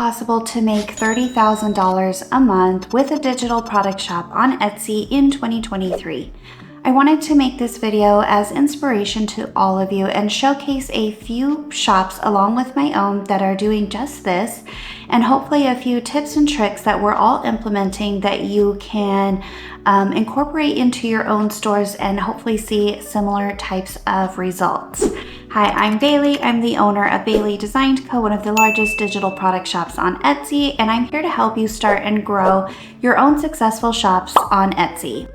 possible to make $30,000 a month with a digital product shop on Etsy in 2023. I wanted to make this video as inspiration to all of you and showcase a few shops along with my own that are doing just this, and hopefully a few tips and tricks that we're all implementing that you can incorporate into your own stores and hopefully see similar types of results. Hi, I'm Bailey. I'm the owner of Bailey Design Co., one of the largest digital product shops on Etsy, and I'm here to help you start and grow your own successful shops on Etsy.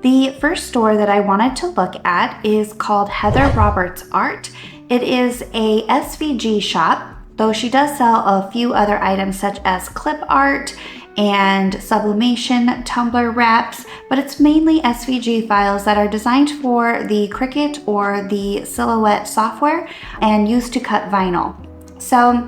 The first store that I wanted to look at is called Heather Roberts Art. It is a SVG shop, though she does sell a few other items such as clip art and sublimation tumbler wraps, but it's mainly SVG files that are designed for the Cricut or the Silhouette software and used to cut vinyl. So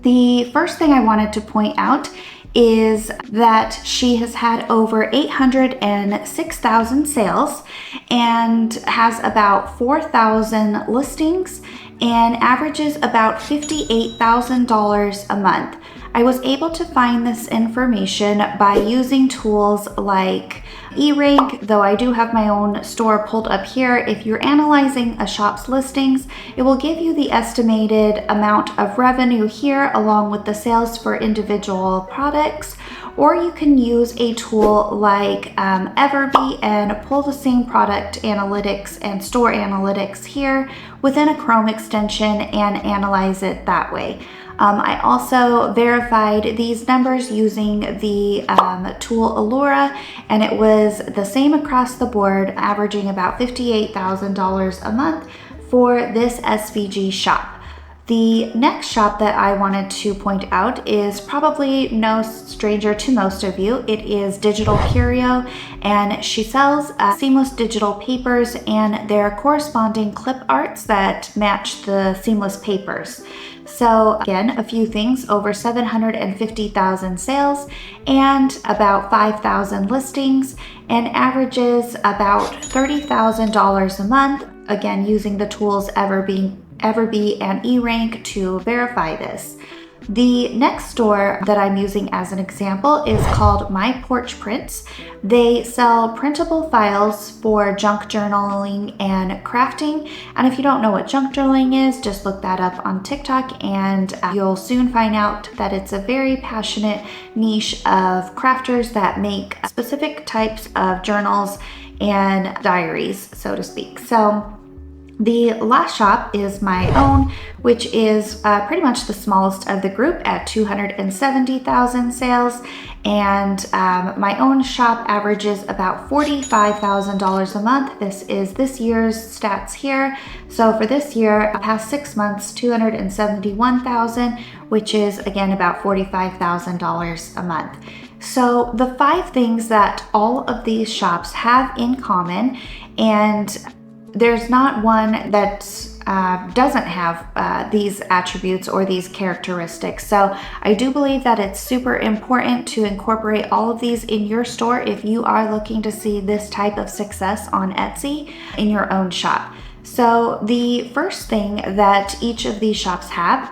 the first thing I wanted to point out is that she has had over 806,000 sales and has about 4,000 listings and averages about $58,000 a month. I was able to find this information by using tools like eRank, though I do have my own store pulled up here. If you're analyzing a shop's listings, it will give you the estimated amount of revenue here along with the sales for individual products, or you can use a tool like Everbee and pull the same product analytics and store analytics here within a Chrome extension and analyze it that way. I also verified these numbers using the tool Allura, and it was the same across the board, averaging about $58,000 a month for this SVG shop. The next shop that I wanted to point out is probably no stranger to most of you. It is Digital Curio, and she sells seamless digital papers and their corresponding clip arts that match the seamless papers. So again, a few things: over 750,000 sales and about 5,000 listings, and averages about $30,000 a month, again using the tools Everbee and eRank to verify this. The next store that I'm using as an example is called My Porch Prints. They sell printable files for junk journaling and crafting. And if you don't know what junk journaling is, just look that up on TikTok and you'll soon find out that it's a very passionate niche of crafters that make specific types of journals and diaries, so to speak. So the last shop is my own, which is pretty much the smallest of the group at 270,000 sales. And my own shop averages about $45,000 a month. This is this year's stats here. So for this year, past 6 months, 271,000, which is again about $45,000 a month. So the 5 things that all of these shops have in common, and there's not one that doesn't have these attributes or these characteristics. So I do believe that it's super important to incorporate all of these in your store if you are looking to see this type of success on Etsy in your own shop. So the first thing that each of these shops have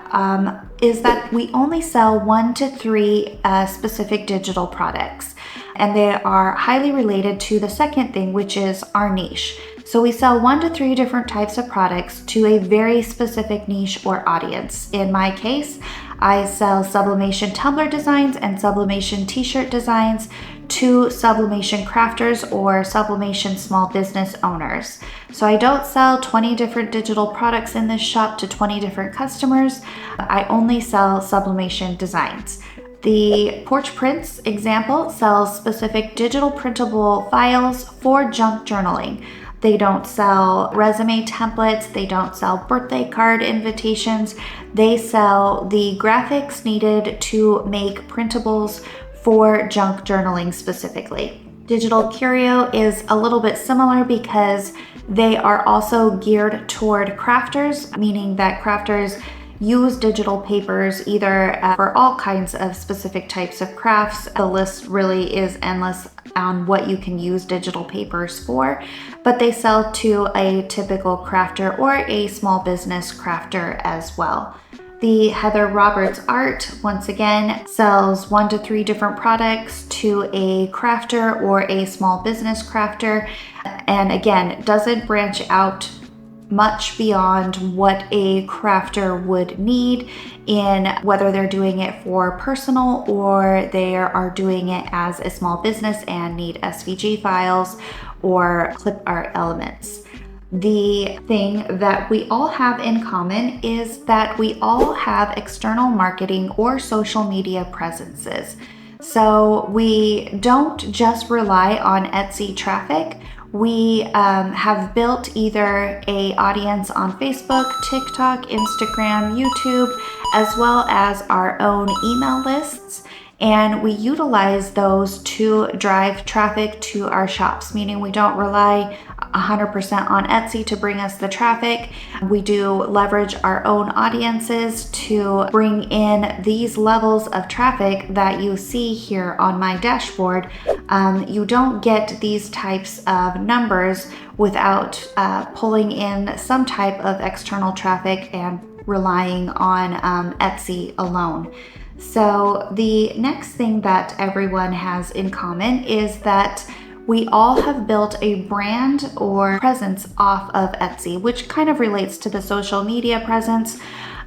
is that we only sell 1 to 3 specific digital products, and they are highly related to the second thing, which is our niche. So we sell 1 to 3 different types of products to a very specific niche or audience. In my case, I sell sublimation tumbler designs and sublimation t-shirt designs to sublimation crafters or sublimation small business owners. So I don't sell 20 different digital products in this shop to 20 different customers. I only sell sublimation designs. The Porch Prints example sells specific digital printable files for junk journaling. They don't sell resume templates. They don't sell birthday card invitations. They sell the graphics needed to make printables for junk journaling specifically. Digital Curio is a little bit similar because they are also geared toward crafters, meaning that crafters use digital papers either for all kinds of specific types of crafts. The list really is endless on what you can use digital papers for, but they sell to a typical crafter or a small business crafter as well. The Heather Roberts Art, once again, sells 1 to 3 different products to a crafter or a small business crafter. And again, doesn't branch out much beyond what a crafter would need in whether they're doing it for personal or they are doing it as a small business and need SVG files or clip art elements. The thing that we all have in common is that we all have external marketing or social media presences. So we don't just rely on Etsy traffic. We have built either an audience on Facebook, TikTok, Instagram, YouTube, as well as our own email lists. And we utilize those to drive traffic to our shops, meaning we don't rely 100% on Etsy to bring us the traffic. We do leverage our own audiences to bring in these levels of traffic that you see here on my dashboard. You don't get these types of numbers without pulling in some type of external traffic and relying on Etsy alone. So the next thing that everyone has in common is that we all have built a brand or presence off of Etsy, which kind of relates to the social media presence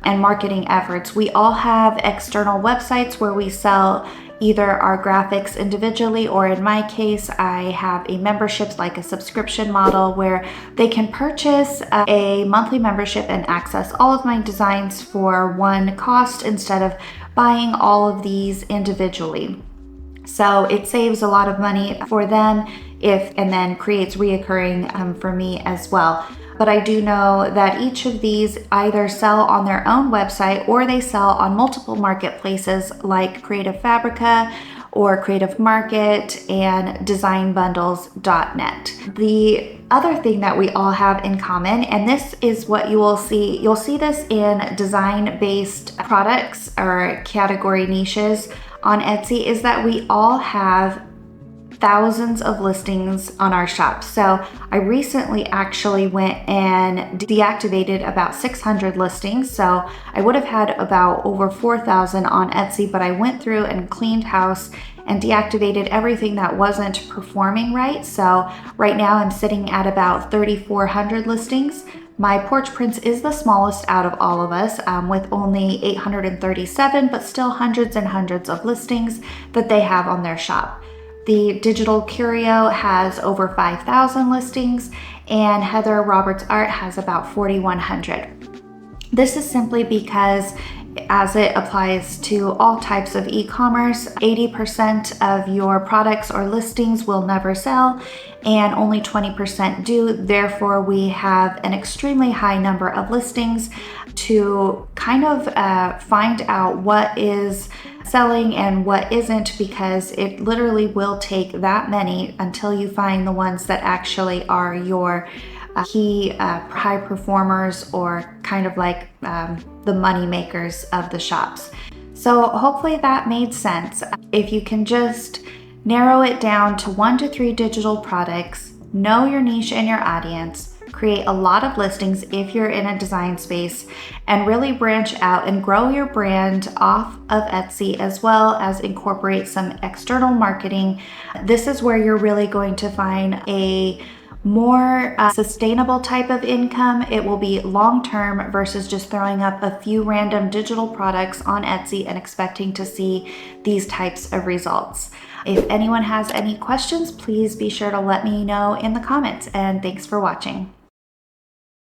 and marketing efforts. We all have external websites where we sell either our graphics individually, or in my case, I have a membership, like a subscription model, where they can purchase a monthly membership and access all of my designs for one cost instead of buying all of these individually. So it saves a lot of money for them and then creates reoccurring for me as well. But I do know that each of these either sell on their own website or they sell on multiple marketplaces like Creative Fabrica or Creative Market and designbundles.net. The other thing that we all have in common, and this is what you'll see this in design-based products or category niches on Etsy, is that we all have thousands of listings on our shop. So I recently actually went and deactivated about 600 listings. So I would have had about over 4,000 on Etsy, but I went through and cleaned house and deactivated everything that wasn't performing right. So right now I'm sitting at about 3,400 listings. My Porch Prints is the smallest out of all of us, with only 837, but still hundreds and hundreds of listings that they have on their shop. The Digital Curio has over 5,000 listings, and Heather Roberts Art has about 4,100. This is simply because, as it applies to all types of e-commerce, 80% of your products or listings will never sell and only 20% do. Therefore, we have an extremely high number of listings to kind of find out what is selling and what isn't, because it literally will take that many until you find the ones that actually are your key high performers, or kind of like the money makers of the shops. So hopefully that made sense. If you can just narrow it down to 1 to 3 digital products, know your niche and your audience, create a lot of listings if you're in a design space, and really branch out and grow your brand off of Etsy, as well as incorporate some external marketing. This is where you're really going to find a more sustainable type of income. It will be long-term versus just throwing up a few random digital products on Etsy and expecting to see these types of results. If anyone has any questions, please be sure to let me know in the comments, and thanks for watching.